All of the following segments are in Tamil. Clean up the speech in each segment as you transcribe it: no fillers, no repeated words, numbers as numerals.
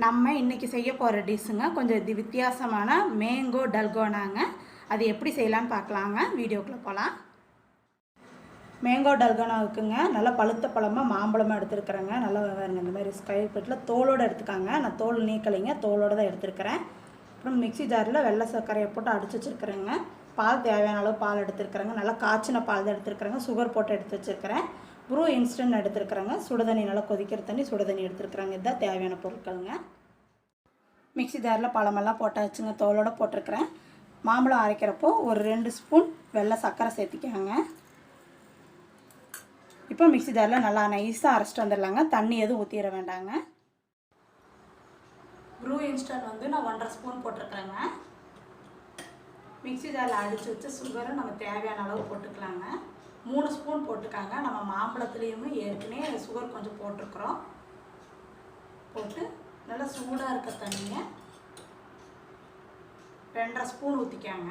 நம்ம இன்றைக்கி செய்ய போகிற டிஷ்ஷுங்க கொஞ்சம் வித்தியாசமான மேங்கோ டல்கோனாங்க. அது எப்படி செய்யலான்னு பார்க்கலாங்க. வீடியோக்குள்ளே போகலாம். மேங்கோ டல்கோனாவுக்குங்க நல்லா பழுத்த பழமாக மாம்பழமாக எடுத்துருக்குறேங்க. நல்லா வேறுங்க இந்த மாதிரி ஸ்கொயர் பீட்டில் தோலோடு எடுத்துக்காங்க. நான் தோல் நீக்கலைங்க, தோலோடு தான் எடுத்துருக்கிறேன். அப்புறம் மிக்சி ஜாரில் வெள்ளை சர்க்கரையை போட்டு அடித்து வச்சுருக்குறேங்க. பால் தேவையான அளவு பால் எடுத்துருக்குறேங்க. நல்லா காய்ச்சின பால் தான் எடுத்துருக்குறேங்க. சுகர் போட்டு எடுத்து வச்சுருக்கிறேன். ப்ரூ இன்ஸ்டன்ட் எடுத்துருக்குறேங்க. சுடுதண்ணி நல்லா கொதிக்கிற தண்ணி சுடுதண்ணி எடுத்துருக்குறாங்க. இதுதான் தேவையான பொருட்களுங்க. மிக்சி ஜாரில் பழமெல்லாம் போட்டாச்சுங்க, தோலோடு போட்டிருக்கிறேன். மாம்பழம் அரைக்கிறப்போ ஒரு 2 ஸ்பூன் வெள்ளை சர்க்கரை சேர்த்திக்காங்க. இப்போ மிக்சி ஜாரில் நல்லா நைஸாக அரைச்சிட்டு வந்துடலாங்க. தண்ணி எதுவும் ஊற்றிட வேண்டாங்க. ப்ரூ இன்ஸ்டன்ட் வந்து நான் 1.5 ஸ்பூன் போட்டிருக்கிறேங்க. மிக்சி ஜாரில் அடித்து வச்சு சுகரை நம்ம தேவையான அளவு போட்டுக்கலாங்க. 3 ஸ்பூன் போட்டுக்காங்க. நம்ம மாம்பழத்துலேயுமே ஏற்கனவே சுகர் கொஞ்சம் போட்டிருக்குறோம். போட்டு நல்லா சூடாக இருக்க தண்ணியை 2.5 ஸ்பூன் ஊற்றிக்காங்க.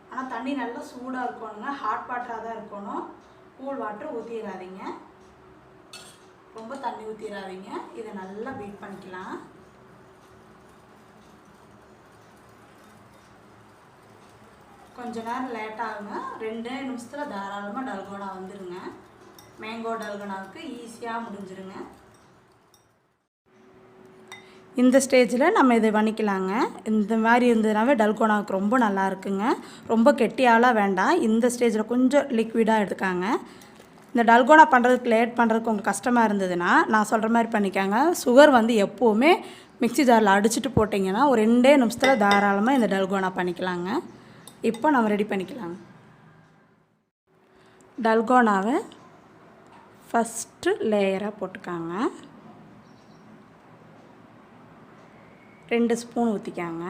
ஆனால் தண்ணி நல்லா சூடாக இருக்கணுங்க, ஹாட் வாட்டராக தான் இருக்கணும். கூல் வாட்டர் ஊற்றிடாதீங்க, ரொம்ப தண்ணி ஊற்றிடாதீங்க. இதை நல்லா பீட் பண்ணிக்கலாம். கொஞ்ச நேரம் லேட் ஆகுங்க. 2 நிமிஷத்தில் தாராளமாக டல்கோனா வந்துடுங்க. மேங்கோ டல்கோனாவுக்கு ஈஸியாக முடிஞ்சிருங்க. இந்த ஸ்டேஜில் நம்ம இதை பண்ணிக்கலாங்க. இந்த மாதிரி இருந்ததுனாவே டல்கோனாவுக்கு ரொம்ப நல்லா இருக்குங்க. ரொம்ப கெட்டியாலாம் வேண்டாம். இந்த ஸ்டேஜில் கொஞ்சம் லிக்விடாக எடுத்துக்காங்க. இந்த டல்கோனா பண்ணுறதுக்கு லேட் பண்ணுறதுக்கு உங்களுக்கு கஷ்டமாக இருந்ததுன்னா நான் சொல்கிற மாதிரி பண்ணிக்காங்க. சுகர் வந்து எப்போவுமே மிக்சி ஜாரில் அடிச்சுட்டு போட்டிங்கன்னா ஒரு 2 நிமிஷத்தில் தாராளமாக இந்த டல்கோனா பண்ணிக்கலாங்க. இப்போ நம்ம ரெடி பண்ணிக்கலாங்க. டல்கோனாவை ஃபஸ்ட்டு லேயராக போட்டுக்காங்க. 2 ஸ்பூன் ஊற்றிக்காங்க.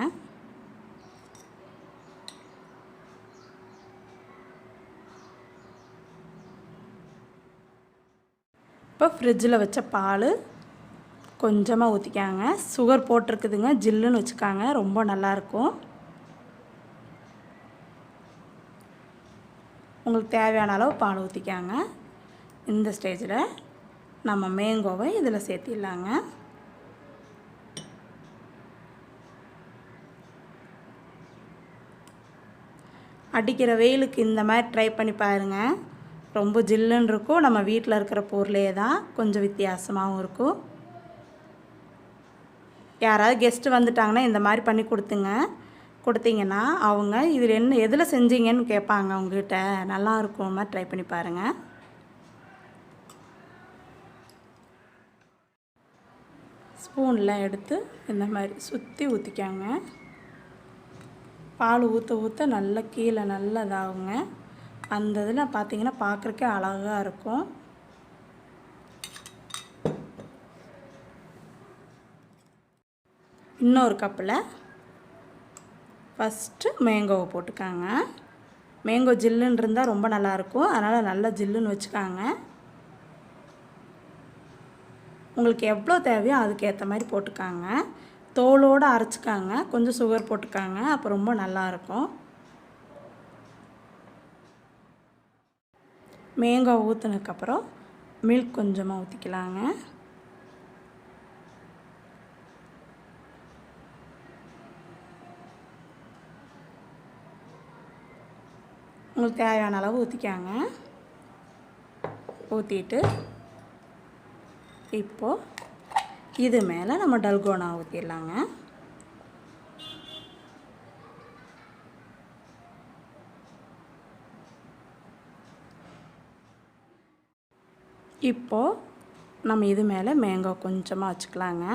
இப்போ ஃப்ரிட்ஜில் வச்ச பால் கொஞ்சமாக ஊற்றிக்காங்க. சுகர் போட்டிருக்குதுங்க, ஜில்லுன்னு வச்சுக்காங்க, ரொம்ப நல்லாயிருக்கும். உங்களுக்கு தேவையான அளவு பால் ஊற்றிக்காங்க. இந்த ஸ்டேஜில் நம்ம மேங்கோவை இதில் சேர்த்திடலாங்க. அடிக்கிற வெயிலுக்கு இந்த மாதிரி ட்ரை பண்ணி பாருங்கள். ரொம்ப ஜில்லுன்னு இருக்கும். நம்ம வீட்டில் இருக்கிற பொருளே தான், கொஞ்சம் வித்தியாசமாகவும் இருக்கும். யாராவது கெஸ்ட்டு வந்துட்டாங்கன்னா இந்த மாதிரி பண்ணி கொடுத்தீங்கன்னா அவங்க இதில் என்ன எதில் செஞ்சீங்கன்னு கேட்பாங்க உங்ககிட்ட. நல்லாயிருக்கும், மாதிரி ட்ரை பண்ணி பாருங்கள். ஸ்பூனில் எடுத்து இந்த மாதிரி சுற்றி ஊற்றிக்காங்க. பால் ஊற்ற ஊற்ற நல்லா கீழே நல்லா இதாகுங்க. அந்த இதில் பார்த்திங்கன்னா பார்க்குறக்கே அழகாக இருக்கும். இன்னொரு கப்பில் ஃபஸ்ட்டு மேங்கோவை போட்டுக்காங்க. மேங்கோ ஜில்லுன்னு இருந்தால் ரொம்ப நல்லாயிருக்கும். அதனால் நல்லா ஜில்லுன்னு வச்சுக்காங்க. உங்களுக்கு எவ்வளோ தேவையோ அதுக்கேற்ற மாதிரி போட்டுக்காங்க. தோலோடு அரைச்சிக்காங்க. கொஞ்சம் சுகர் போட்டுக்காங்க, அப்போ ரொம்ப நல்லாயிருக்கும். மேங்கோ ஊற்றுனதுக்கப்புறம் மில்க் கொஞ்சமாக ஊற்றிக்கலாங்க. உங்களுக்கு தேவையான அளவு ஊற்றிக்காங்க. ஊற்றிட்டு இப்போது இது மேலே நம்ம டல்கோனா ஊற்றிடலாங்க. இப்போது நம்ம இது மேலே மேங்கோ கொஞ்சமாக வச்சுக்கலாங்க.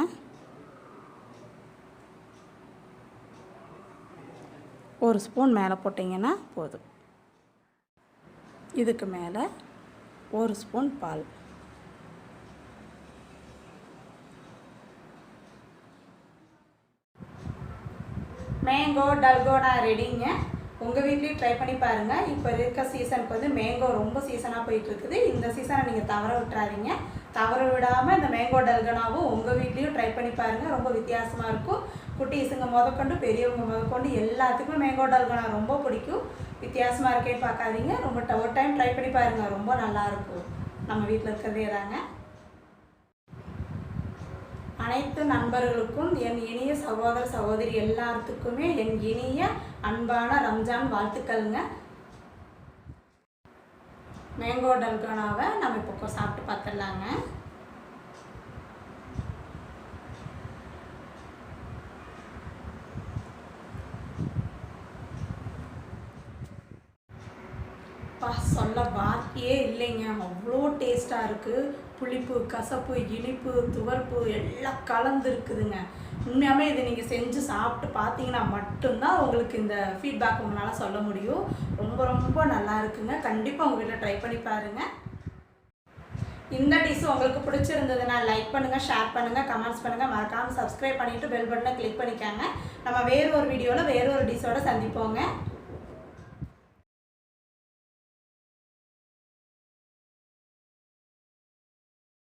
ஒரு ஸ்பூன் மேலே போட்டிங்கன்னா போதும். இதுக்கு மேலே 1 ஸ்பூன் பால். மேங்கோ டல்கோனா ரெடிங்க. உங்கள் வீட்லேயும் ட்ரை பண்ணி பாருங்கள். இப்போ இருக்க சீசனுக்கு வந்து மேங்கோ ரொம்ப சீசனாக போயிட்டுருக்குது. இந்த சீசனை நீங்கள் தவற விட்டுறாதீங்க. தவற விடாமல் இந்த மேங்கோ டல்கோனாவும் உங்கள் வீட்லேயும் ட்ரை பண்ணி பாருங்கள். ரொம்ப வித்தியாசமாக இருக்கும். குட்டீஸுங்க முதற்கொண்டு பெரியவங்க முதற்கொண்டு எல்லாத்துக்குமே மேங்கோ டல்கோனா ரொம்ப பிடிக்கும். வித்தியாசமாக இருக்கேன்னு பார்க்காதீங்க. ரொம்ப ஒரு டைம் ட்ரை பண்ணி பாருங்கள், ரொம்ப நல்லாயிருக்கும். நம்ம வீட்டில் இருக்கிறதே தாங்க. அனைத்து நண்பர்களுக்கும் என் இனிய சகோதர சகோதரி எல்லாத்துக்குமே என் இனிய அன்பான ரம்ஜான் வாழ்த்துக்கள்ங்க. மேங்கோ டல்கோனாவை நம்ம இப்போ சாப்பிட்டு பார்த்துடலாங்க. சொல்ல வார்த்தையே இல்லைங்க, அவ்வளோ டேஸ்ட்டாக இருக்குது. புளிப்பு, கசப்பு, இனிப்பு, துவர்ப்பு எல்லாம் கலந்து இருக்குதுங்க. உண்மையாகவே இதை நீங்கள் செஞ்சு சாப்பிட்டு பார்த்தீங்கன்னா மட்டும்தான் உங்களுக்கு இந்த ஃபீட்பேக் உங்களால் சொல்ல முடியும். ரொம்ப ரொம்ப நல்லா இருக்குங்க. கண்டிப்பாக உங்கள் வீட்டில் ட்ரை பண்ணி பாருங்கள். இந்த டிஷ் உங்களுக்கு பிடிச்சிருந்ததுன்னா லைக் பண்ணுங்கள், ஷேர் பண்ணுங்கள், கமெண்ட்ஸ் பண்ணுங்கள். மறக்காமல் சப்ஸ்கிரைப் பண்ணிவிட்டு பெல் பட்டனை கிளிக் பண்ணிக்காங்க. நம்ம வேறு ஒரு வீடியோவில் வேறு ஒரு டிஷ்ஷோடு சந்திப்போங்க.